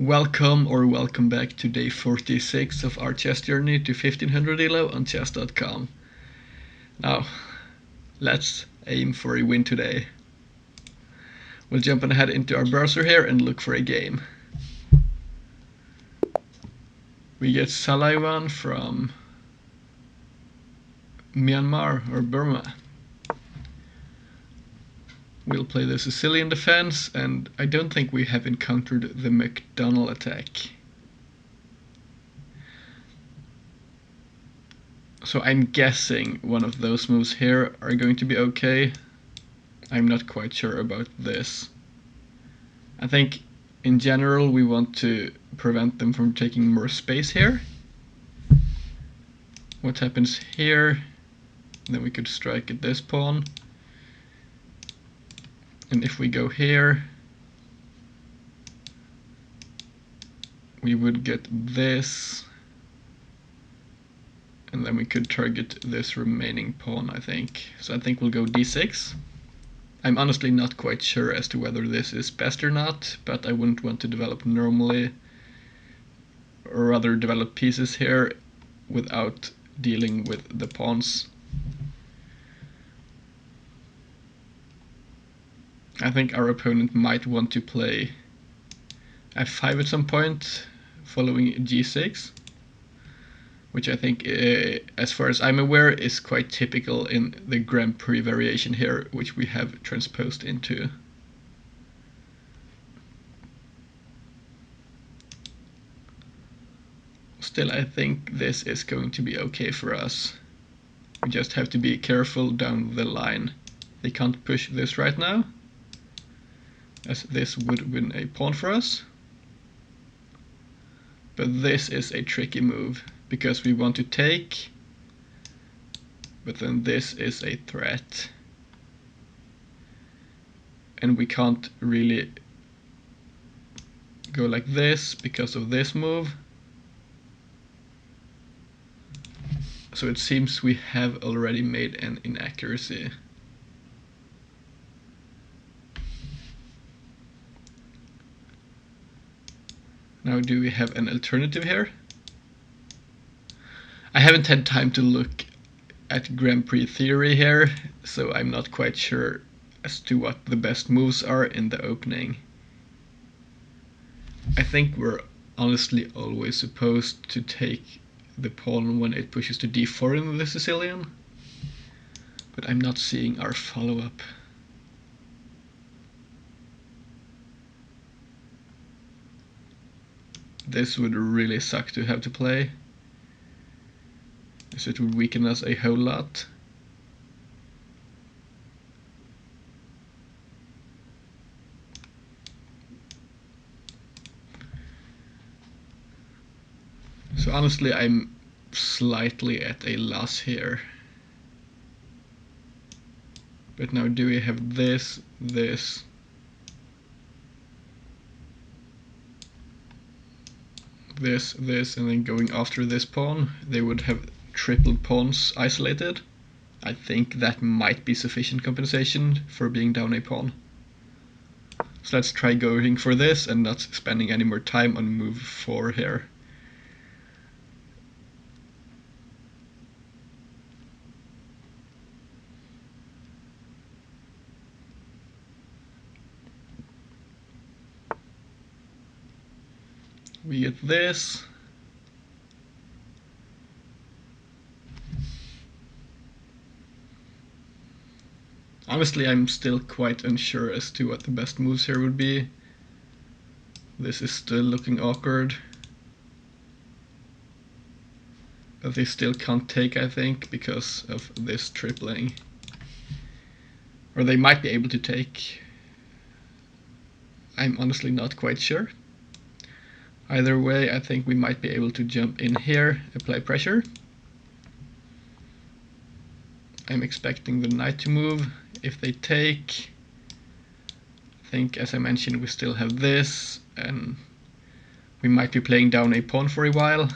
Welcome back to day 46 of our chess journey to 1500 ELO on chess.com. Now, let's aim for a win today. We'll jump ahead into our browser here and look for a game. We get Salaiwan from Myanmar or Burma. We'll play the Sicilian defense, and I don't think we have encountered the McDonald attack. So I'm guessing one of those moves here are going to be okay. I'm not quite sure about this. I think in general we want to prevent them from taking more space here. What happens here? Then we could strike at this pawn. And if we go here, we would get this, and then we could target this remaining pawn, I think. So I think we'll go d6. I'm honestly not quite sure as to whether this is best or not, but I wouldn't want to develop normally, or rather develop pieces here without dealing with the pawns. I think our opponent might want to play f5 at some point, following g6, which I think, as far as I'm aware, is quite typical in the Grand Prix variation here, which we have transposed into. Still, I think this is going to be okay for us. We just have to be careful down the line. They can't push this right now, as this would win a pawn for us. But this is a tricky move, because we want to take, but then this is a threat. And we can't really go like this because of this move. So it seems we have already made an inaccuracy. Now, do we have an alternative here? I haven't had time to look at Grand Prix theory here, so I'm not quite sure as to what the best moves are in the opening. I think we're honestly always supposed to take the pawn when it pushes to d4 in the Sicilian, but I'm not seeing our follow-up. This would really suck to have to play, as it would weaken us a whole lot. So honestly, I'm slightly at a loss here. But now, do we have this, this, this, and then going after this pawn? They would have triple pawns isolated. I think that might be sufficient compensation for being down a pawn. So let's try going for this and not spending any more time on move 4 here. We get this. Honestly, I'm still quite unsure as to what the best moves here would be. This is still looking awkward. But they still can't take, I think, because of this tripling. Or they might be able to take. I'm honestly not quite sure. Either way, I think we might be able to jump in here, apply pressure. I'm expecting the knight to move. If they take, I think, as I mentioned, we still have this, and we might be playing down a pawn for a while,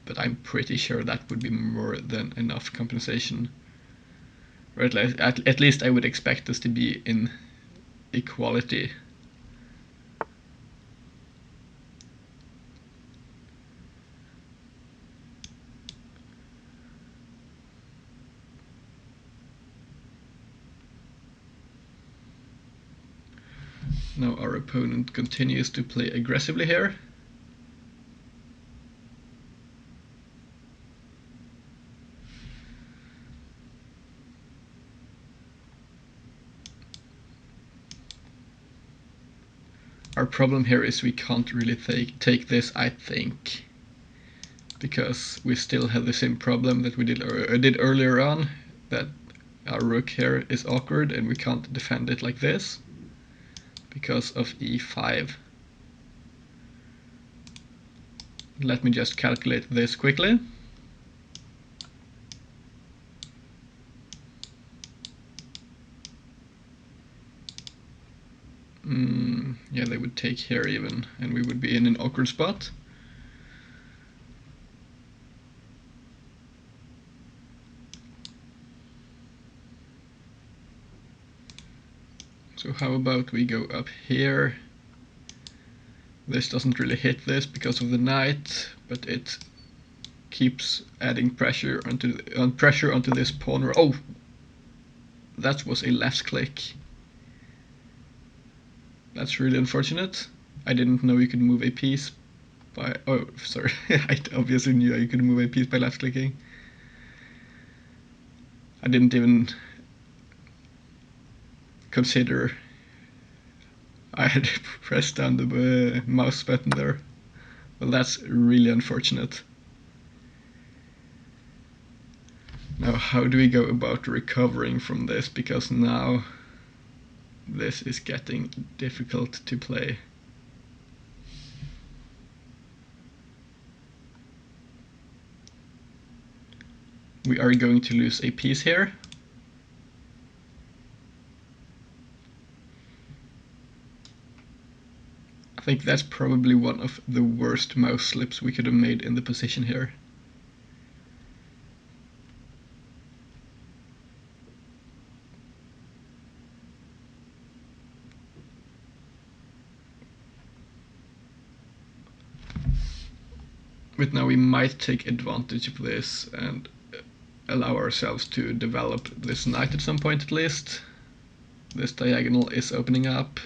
but I'm pretty sure that would be more than enough compensation. Or at least I would expect us to be in equality. Now our opponent continues to play aggressively here. Our problem here is we can't really take this, I think, because we still have the same problem that we did earlier on, that our rook here is awkward and we can't defend it like this because of e5. Let me just calculate this quickly. Yeah, they would take here even, and we would be in an awkward spot. So how about we go up here? This doesn't really hit this because of the knight, but it keeps adding pressure onto this pawn. Oh, that was a left click. That's really unfortunate. I didn't know you could move a piece by... Oh, sorry. I obviously knew you could move a piece by left clicking. I didn't even consider I had pressed down the mouse button there. Well, that's really unfortunate. Now, how do we go about recovering from this? Because now this is getting difficult to play. We are going to lose a piece here. I think that's probably one of the worst mouse slips we could have made in the position here. But now we might take advantage of this and allow ourselves to develop this knight at some point at least. This diagonal is opening up.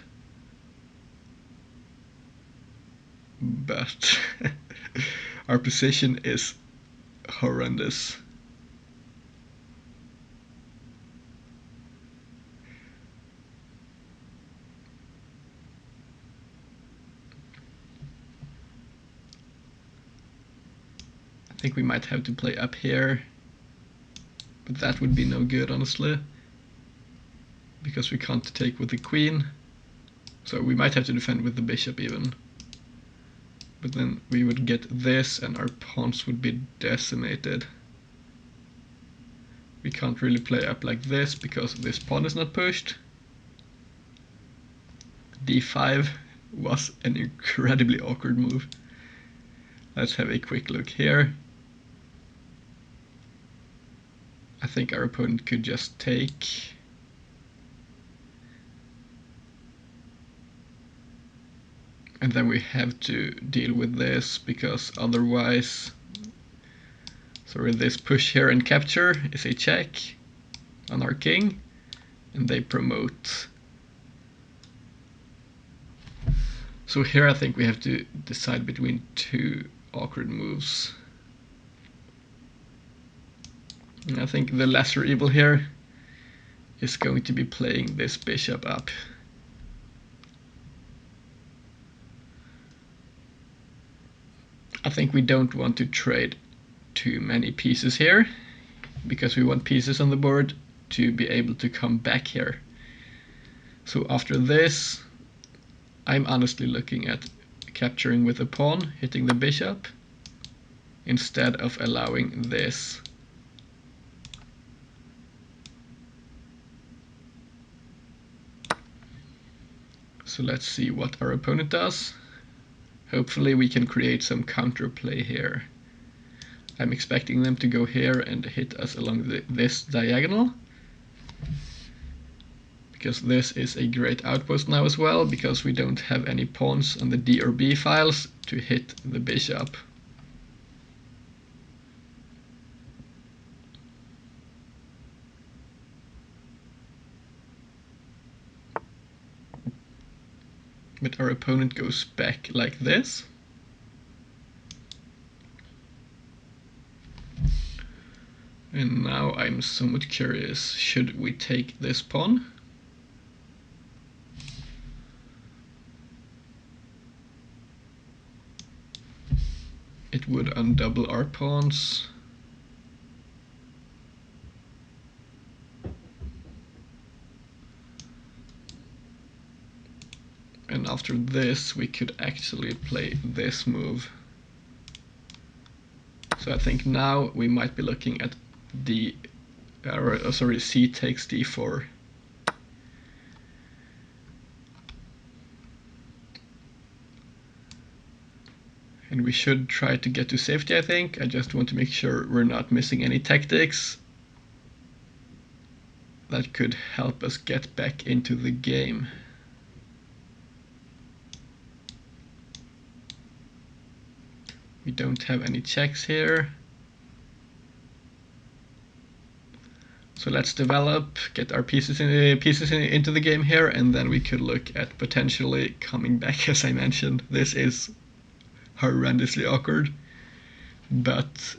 But our position is horrendous. I think we might have to play up here, but that would be no good, honestly, because we can't take with the queen. So we might have to defend with the bishop even. But then we would get this and our pawns would be decimated. We can't really play up like this because this pawn is not pushed. d5 was an incredibly awkward move. Let's have a quick look here. I think our opponent could just take. And then we have to deal with this because otherwise, sorry, this push here and capture is a check on our king, and they promote. So here I think we have to decide between two awkward moves. And I think the lesser evil here is going to be playing this bishop up. I think we don't want to trade too many pieces here, because we want pieces on the board to be able to come back here. So after this, I'm honestly looking at capturing with a pawn, hitting the bishop, instead of allowing this. So let's see what our opponent does. Hopefully we can create some counterplay here. I'm expecting them to go here and hit us along this diagonal, because this is a great outpost now as well, because we don't have any pawns on the D or B files to hit the bishop. but our opponent goes back like this. And now I'm somewhat curious, should we take this pawn? It would undouble our pawns. And after this we could actually play this move. So I think now we might be looking at c takes d4. And we should try to get to safety, I think. I just want to make sure we're not missing any tactics that could help us get back into the game. We don't have any checks here. So let's develop, get our pieces into the game here, and then we could look at potentially coming back. As I mentioned, this is horrendously awkward, but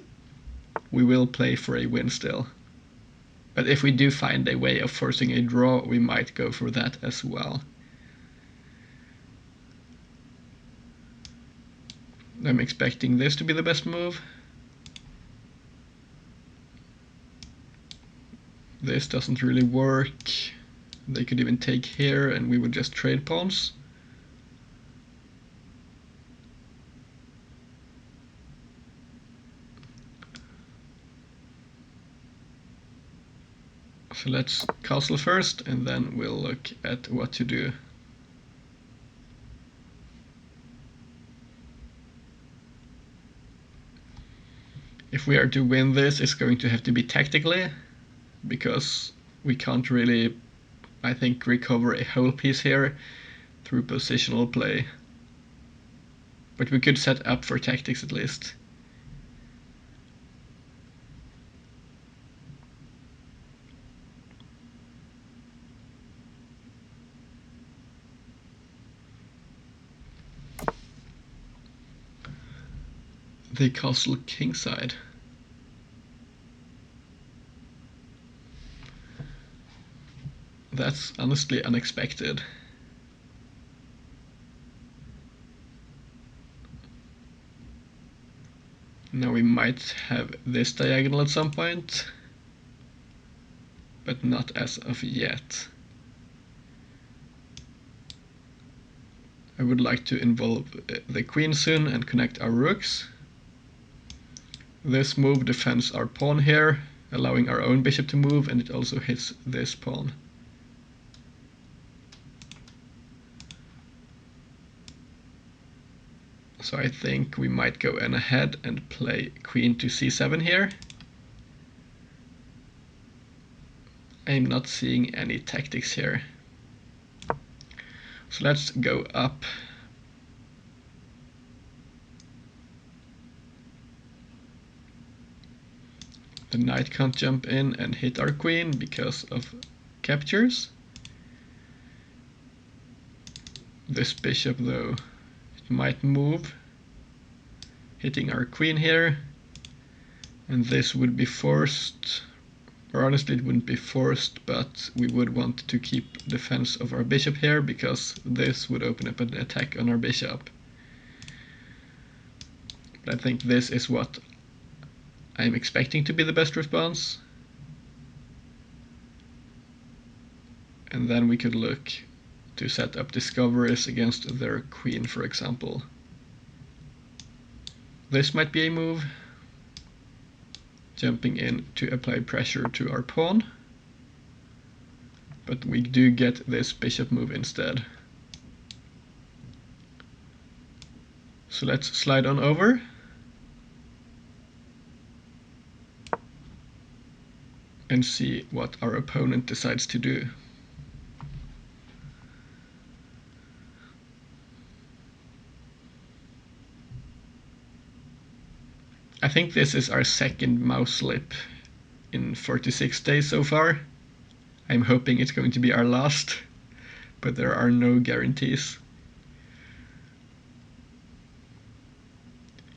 we will play for a win still. But if we do find a way of forcing a draw, we might go for that as well. I'm expecting this to be the best move. This doesn't really work. They could even take here and we would just trade pawns. So let's castle first and then we'll look at what to do. If we are to win this, it's going to have to be tactically, because we can't really, I think, recover a whole piece here through positional play. But we could set up for tactics at least. The castle kingside. That's honestly unexpected. Now we might have this diagonal at some point, but not as of yet. I would like to involve the queen soon and connect our rooks. This move defends our pawn here, allowing our own bishop to move, and it also hits this pawn. So I think we might go ahead and play queen to c7 here. I'm not seeing any tactics here. So let's go up. The knight can't jump in and hit our queen because of captures. This bishop, though, it might move, hitting our queen here, and this would be forced, or honestly it wouldn't be forced, but we would want to keep defense of our bishop here because this would open up an attack on our bishop. But I think this is what I'm expecting to be the best response. And then we could look to set up discoveries against their queen, for example. This might be a move. Jumping in to apply pressure to our pawn. But we do get this bishop move instead. So let's slide on over. And see what our opponent decides to do. I think this is our second mouse slip in 46 days so far. I'm hoping it's going to be our last, but there are no guarantees.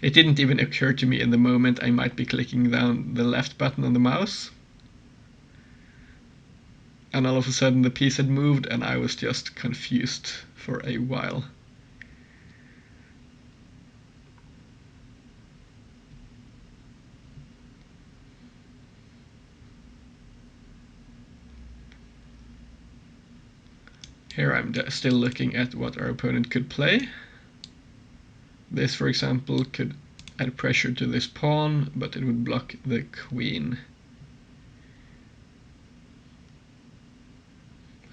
It didn't even occur to me in the moment I might be clicking down the left button on the mouse. And all of a sudden the piece had moved and I was just confused for a while. Here I'm still looking at what our opponent could play. This, for example, could add pressure to this pawn, but it would block the queen.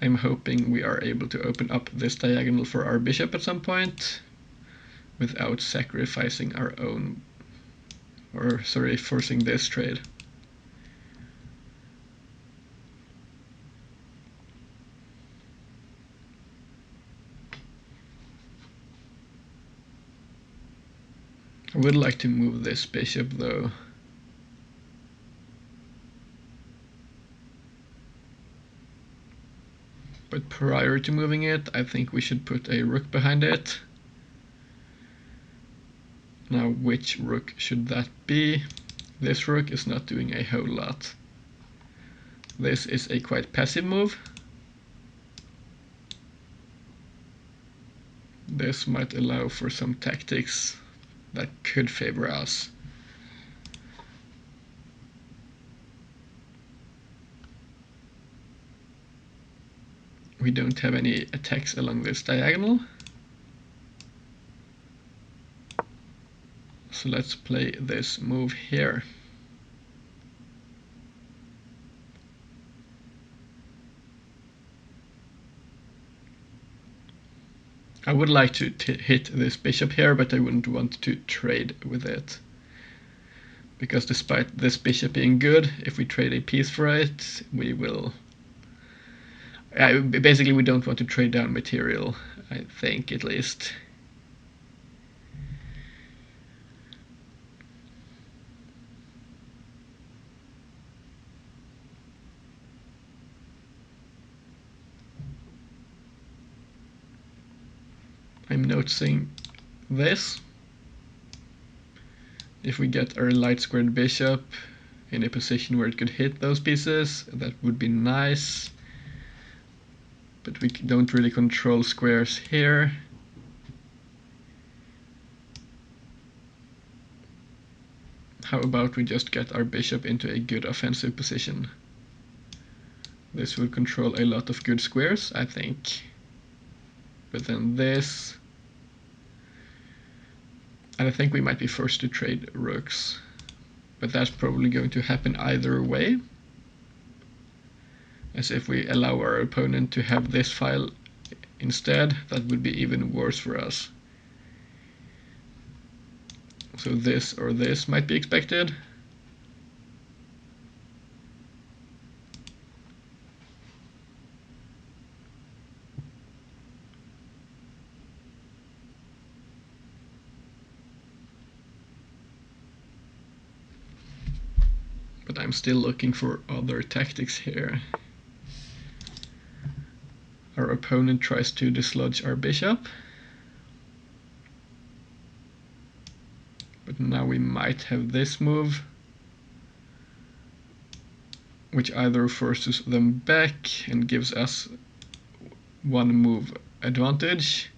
I'm hoping we are able to open up this diagonal for our bishop at some point without sacrificing our own, or sorry, forcing this trade. I would like to move this bishop though. But prior to moving it, I think we should put a rook behind it. Now, which rook should that be? This rook is not doing a whole lot. This is a quite passive move. This might allow for some tactics that could favor us. We don't have any attacks along this diagonal. So let's play this move here. I would like to hit this bishop here, but I wouldn't want to trade with it. Because despite this bishop being good, if we trade a piece for it, we will... basically, we don't want to trade down material, I think, at least. I'm noticing this. If we get our light squared bishop in a position where it could hit those pieces, that would be nice. But we don't really control squares here. How about we just get our bishop into a good offensive position? This would control a lot of good squares, I think. But then this... and I think we might be forced to trade rooks. But that's probably going to happen either way. As if we allow our opponent to have this file instead, that would be even worse for us. So this or this might be expected. But I'm still looking for other tactics here. Our opponent tries to dislodge our bishop. But now we might have this move, which either forces them back and gives us one move advantage,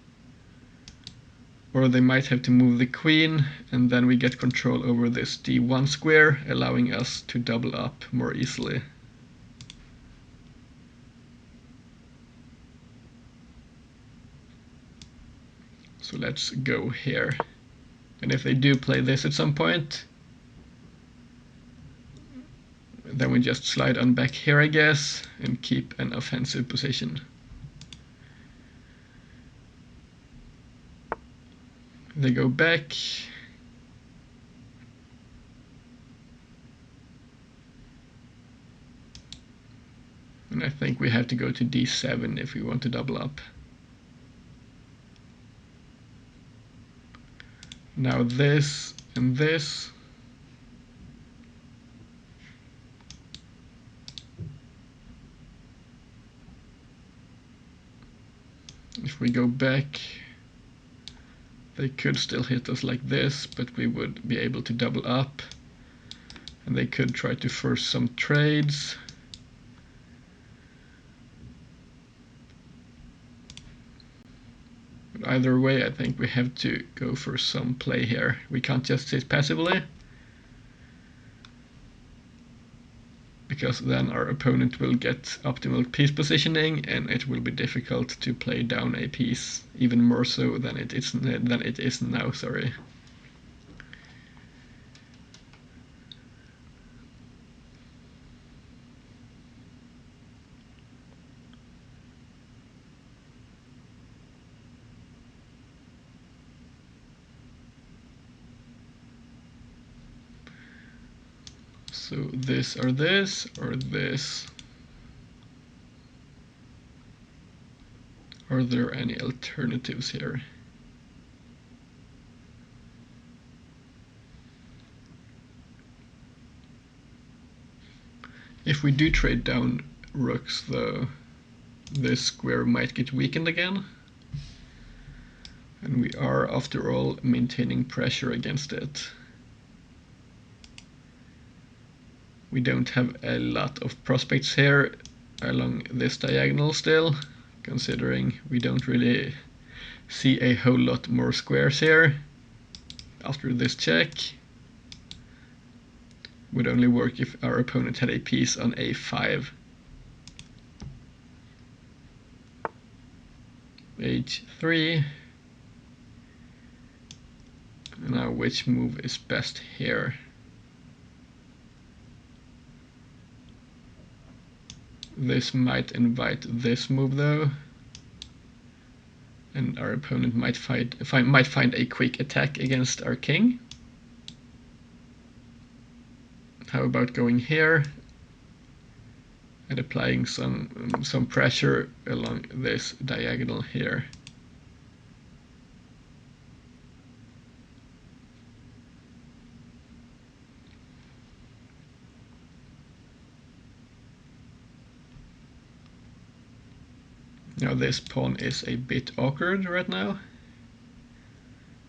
or they might have to move the queen, and then we get control over this d1 square, allowing us to double up more easily. So let's go here. And if they do play this at some point, then we just slide on back here, I guess, and keep an offensive position. They go back. And I think we have to go to d7 if we want to double up. Now this and this. If we go back, They could still hit us like this, but we would be able to double up. And they could try to force some trades. But either way, I think we have to go for some play here. We can't just sit passively, because then our opponent will get optimal piece positioning and it will be difficult to play down a piece, even more so than it is now, sorry. So this or this or this. Are there any alternatives here? If we do trade down rooks though, this square might get weakened again. And we are, after all, maintaining pressure against it. We don't have a lot of prospects here along this diagonal still, considering we don't really see a whole lot more squares here. After this check, would only work if our opponent had a piece on a5. h3. Now which move is best here? This might invite this move though, and our opponent might find a quick attack against our king. How about going here and applying some pressure along this diagonal here? Now this pawn is a bit awkward right now,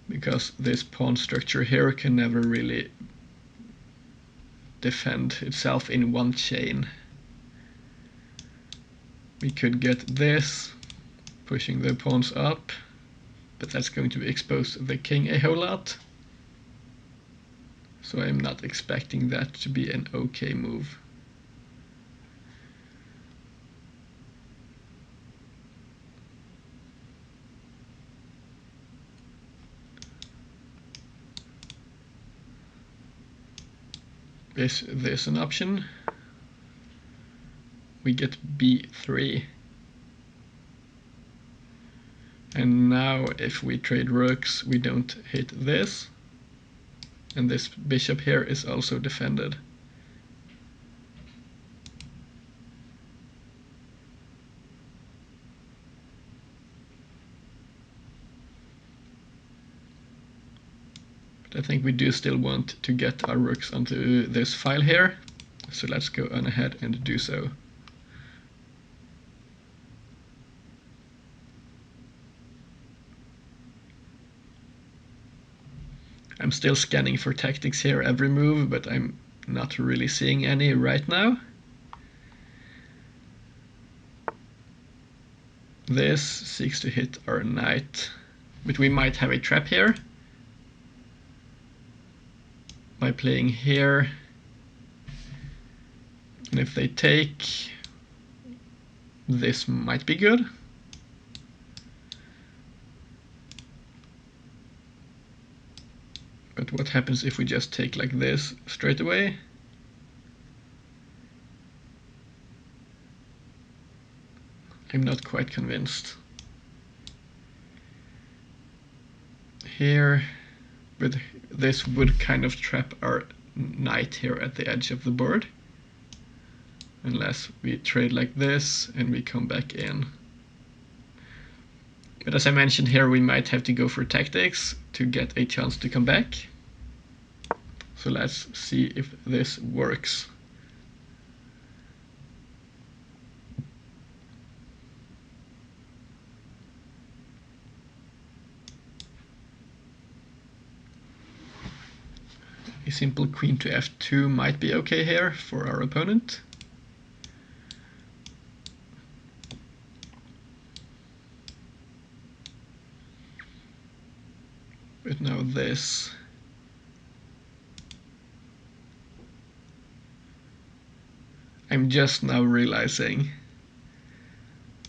because this pawn structure here can never really defend itself in one chain. We could get this, pushing the pawns up, but that's going to expose the king a whole lot. So I'm not expecting that to be an okay move. Is this an option? We get b3. And now if we trade rooks, we don't hit this. And this bishop here is also defended. But I think we do still want to get our rooks onto this file here. So let's go on ahead and do so. I'm still scanning for tactics here every move, but I'm not really seeing any right now. This seeks to hit our knight, but we might have a trap here. By playing here, and if they take, this might be good. But what happens if we just take like this straight away? I'm not quite convinced. Here, but this would kind of trap our knight here at the edge of the board. Unless we trade like this and we come back in. But as I mentioned here, we might have to go for tactics to get a chance to come back. So let's see if this works. simple queen to f2 might be okay here for our opponent. But now this. I'm just now realizing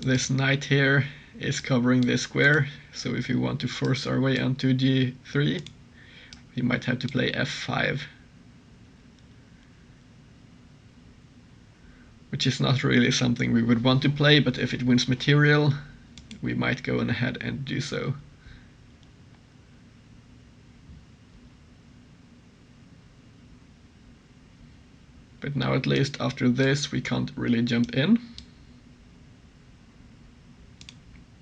this knight here is covering this square, so if we want to force our way onto g3, we might have to play f5. Which is not really something we would want to play, but if it wins material, we might go on ahead and do so. But now at least after this we can't really jump in.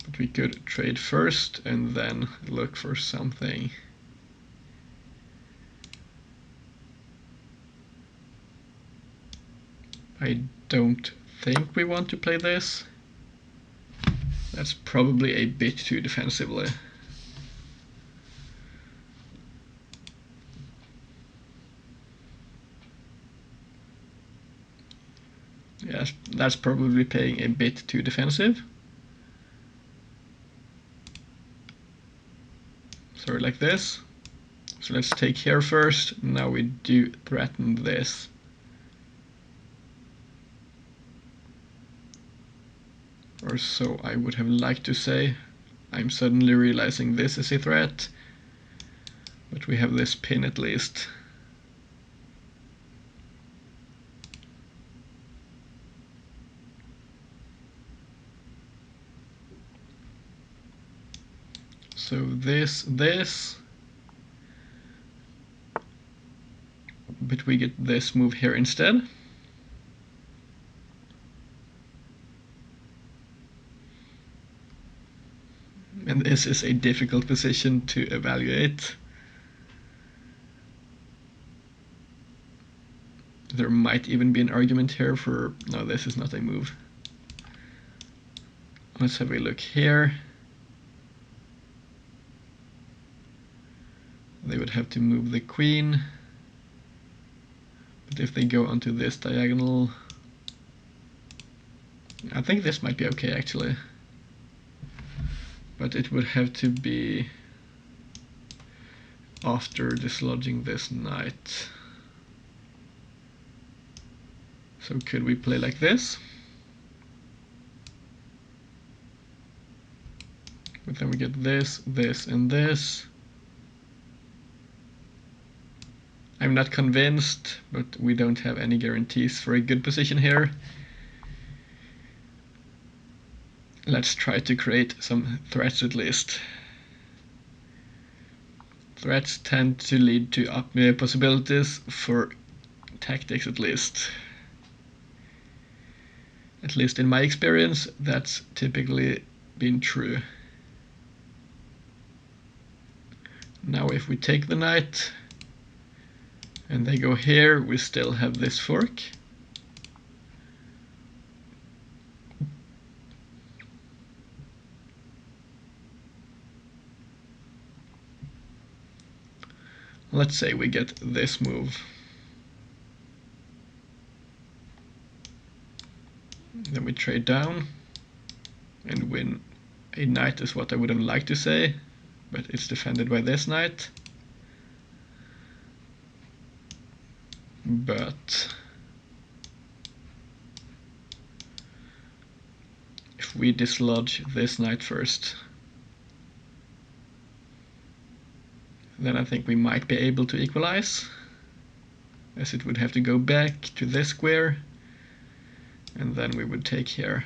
But we could trade first and then look for something. I don't think we want to play this. That's probably a bit too defensively. Yes, that's probably playing a bit too defensive. So like this. So let's take here first. Now we do threaten this. Or so I would have liked to say. I'm suddenly realizing this is a threat. But we have this pin at least. So this, but we get this move here instead. And this is a difficult position to evaluate. There might even be an argument here for, no, this is not a move. Let's have a look here. They would have to move the queen. But if they go onto this diagonal, I think this might be okay actually. But it would have to be after dislodging this knight. So could we play like this? But then we get this, this, and this. I'm not convinced, but we don't have any guarantees for a good position here. Let's try to create some threats at least. Threats tend to lead to up possibilities for tactics at least. At least in my experience, that's typically been true. Now if we take the knight, and they go here, we still have this fork. Let's say we get this move. Then we trade down and win. A knight is what I would have liked to say, but it's defended by this knight. But if we dislodge this knight first, then I think we might be able to equalize, as it would have to go back to this square, and then we would take here.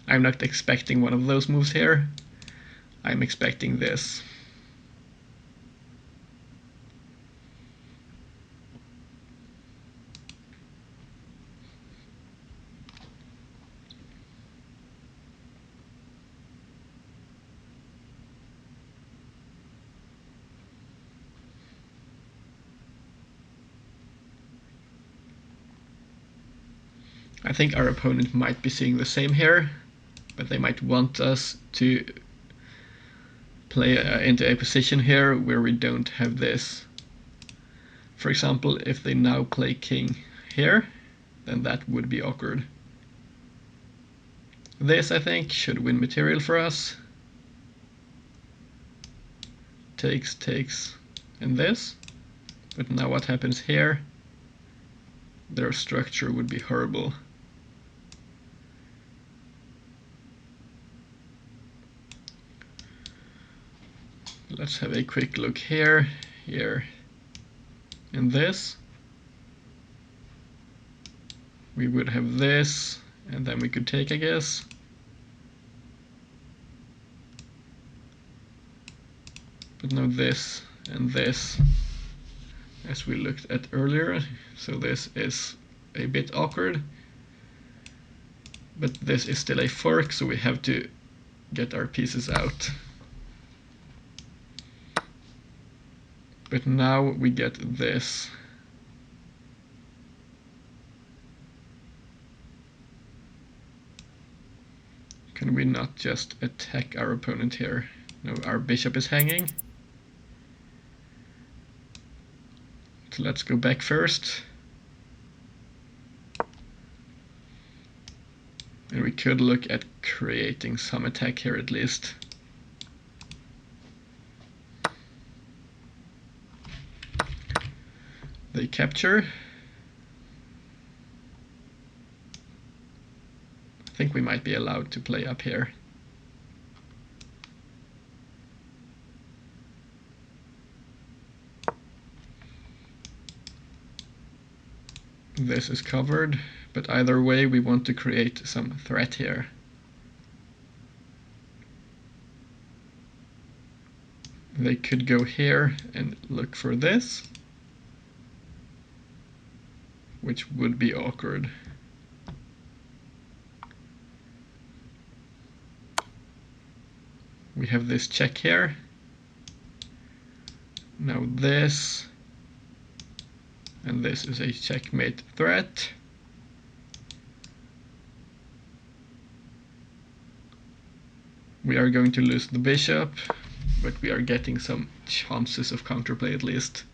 I'm not expecting one of those moves here. I'm expecting this. I think our opponent might be seeing the same here, but they might want us to play into a position here where we don't have this For example, if they now play king here, then that would be awkward. This, I think, should win material for us. Takes, takes, and this. But now what happens here? Their structure would be horrible. Let's have a quick look here, here, and this. We would have this, and then we could take, I guess. But now this and this, as we looked at earlier. So this is a bit awkward. But this is still a fork, so we have to get our pieces out. But now we get this. Can we not just attack our opponent here? No, our bishop is hanging. So let's go back first. And we could look at creating some attack here at least. They capture. I think we might be allowed to play up here. This is covered, but either way we want to create some threat here. They could go here and look for this, which would be awkward. We have this check here. Now this, and this is a checkmate threat. We are going to lose the bishop, but we are getting some chances of counterplay at least.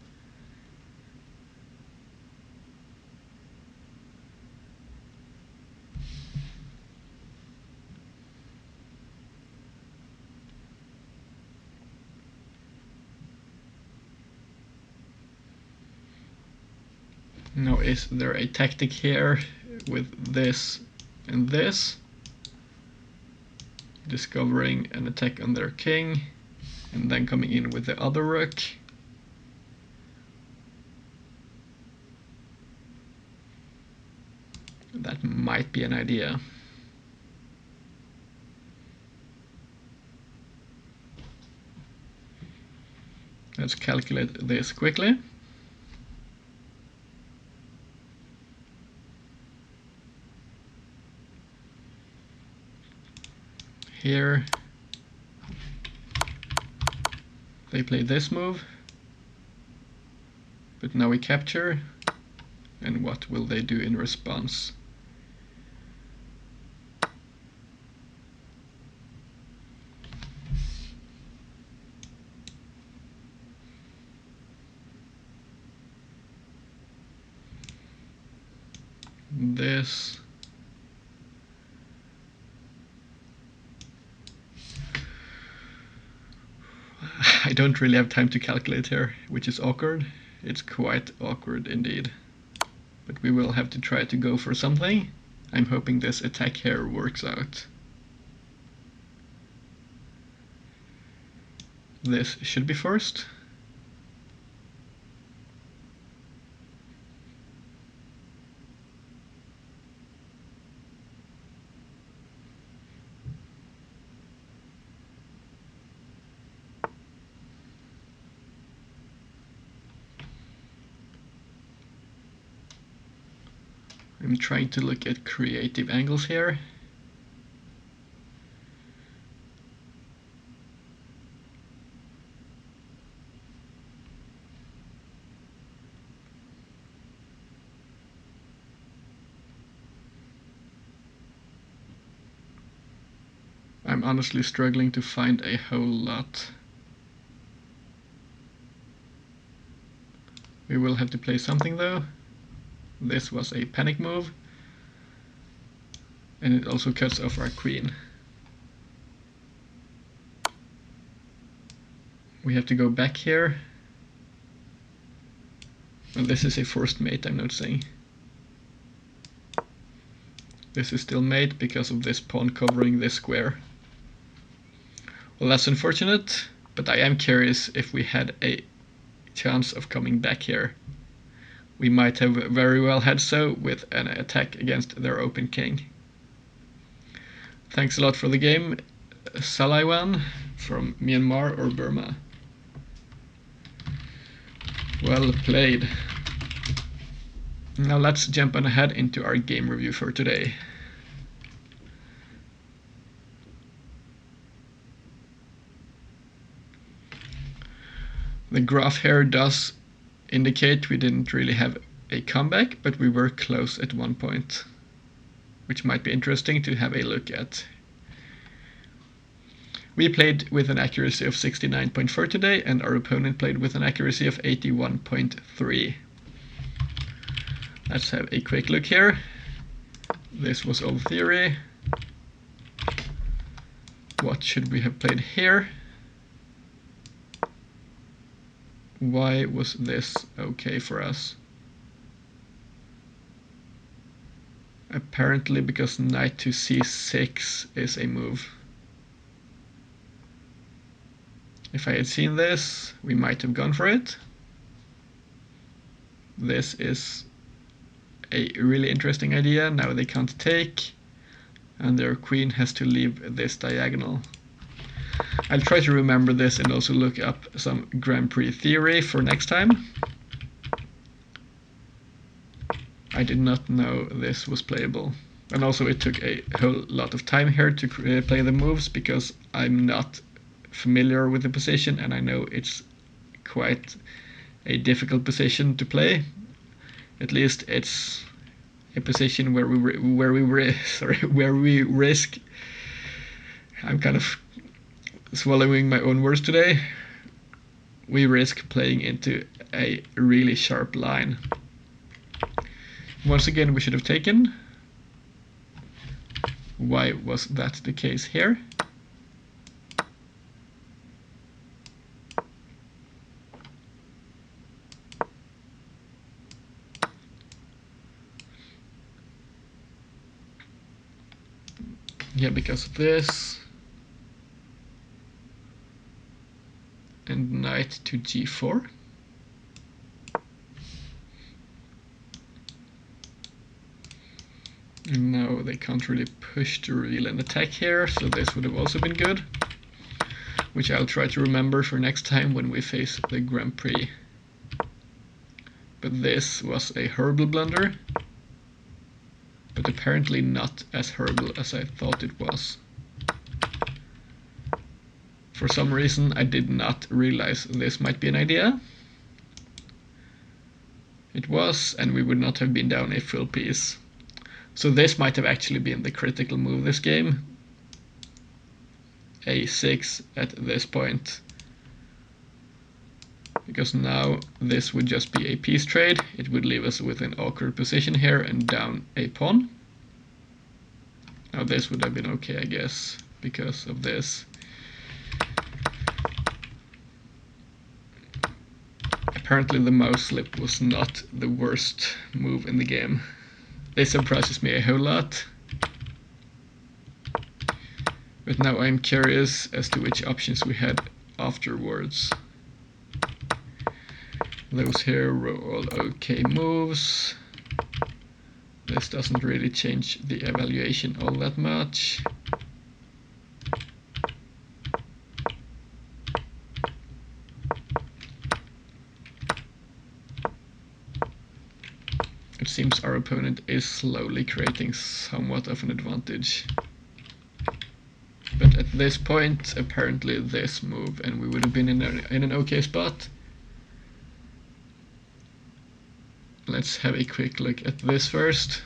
Now, is there a tactic here with this and this? Discovering an attack on their king, and then coming in with the other rook. That might be an idea. Let's calculate this quickly. Here they play this move, but now we capture, and what will they do in response? This. I don't really have time to calculate here, which is awkward. It's quite awkward indeed. But we will have to try to go for something. I'm hoping this attack here works out. This should be first. I'm trying to look at creative angles here. I'm honestly struggling to find a whole lot. We will have to play something though. This was a panic move. And it also cuts off our queen. We have to go back here. And this is a forced mate, I'm noticing. This is still mate because of this pawn covering this square. Well, that's unfortunate, but I am curious if we had a chance of coming back here. We might have very well had so with an attack against their open king. Thanks a lot for the game, Salaiwan from Myanmar or Burma. Well played. Now let's jump on ahead into our game review for today. The graph here does indicate we didn't really have a comeback, but we were close at one point, which might be interesting to have a look at. We played with an accuracy of 69.4 today, and our opponent played with an accuracy of 81.3. Let's have a quick look here. This was all theory. What should we have played here? Why was this okay for us? Apparently because knight to c6 is a move. If I had seen this, we might have gone for it. This is a really interesting idea. Now they can't take, and their queen has to leave this diagonal. I'll try to remember this and also look up some Grand Prix theory for next time. I did not know this was playable. And also it took a whole lot of time here to play the moves because I'm not familiar with the position and I know it's quite a difficult position to play. At least it's a position where we risk. I'm kind of swallowing my own words today. We risk playing into a really sharp line. Once again, we should have taken. Why was that the case here? Yeah, because of this. And knight to g4. And now they can't really push to reveal an attack here, so this would have also been good. Which I'll try to remember for next time when we face the Grand Prix. But this was a horrible blunder. But apparently not as horrible as I thought it was. For some reason I did not realize this might be an idea. It was, and we would not have been down a full piece. So this might have actually been the critical move this game. A6 at this point. Because now this would just be a piece trade. It would leave us with an awkward position here and down a pawn. Now this would have been okay, I guess, because of this. Apparently the mouse slip was not the worst move in the game. This surprises me a whole lot. But now I'm curious as to which options we had afterwards. Those here were all okay moves. This doesn't really change the evaluation all that much. It seems our opponent is slowly creating somewhat of an advantage. But at this point, apparently this move, and we would have been in an okay spot. Let's have a quick look at this first,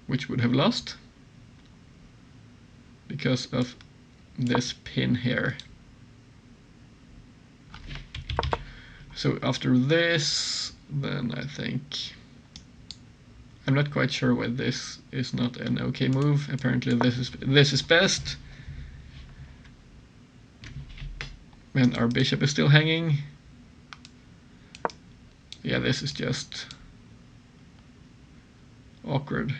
which would have lost because of this pin here. So after this, then I think... I'm not quite sure why this is not an okay move. Apparently this is best. And our bishop is still hanging. Yeah, this is just awkward.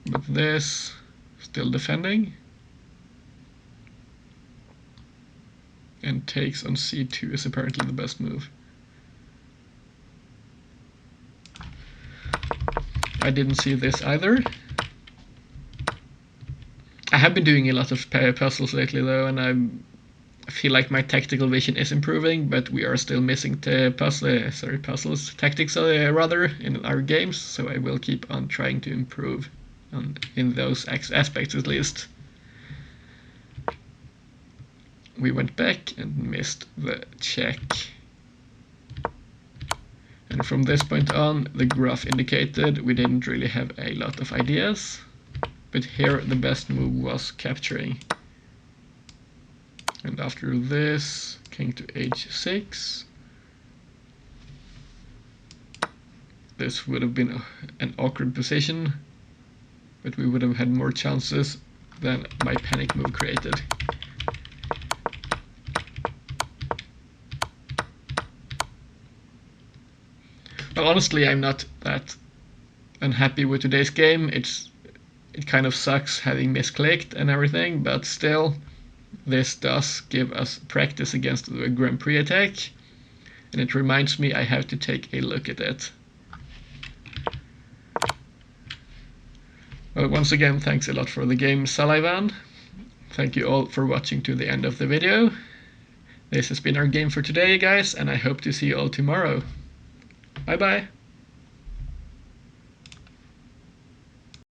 But this, still defending. And takes on c2 is apparently the best move. I didn't see this either. I have been doing a lot of puzzles lately though, and I feel like my tactical vision is improving, but we are still missing the puzzles, tactics rather, in our games, so I will keep on trying to improve in those aspects at least. We went back and missed the check. And from this point on, the graph indicated we didn't really have a lot of ideas, but here the best move was capturing. And after this, king to h6. This would have been an awkward position, but we would have had more chances than my panic move created. Well, honestly, I'm not that unhappy with today's game. It kind of sucks having misclicked and everything, but still, this does give us practice against the Grand Prix attack, and it reminds me I have to take a look at it. Well, once again, thanks a lot for the game, Salivan. Thank you all for watching to the end of the video. This has been our game for today, guys, and I hope to see you all tomorrow. Bye bye.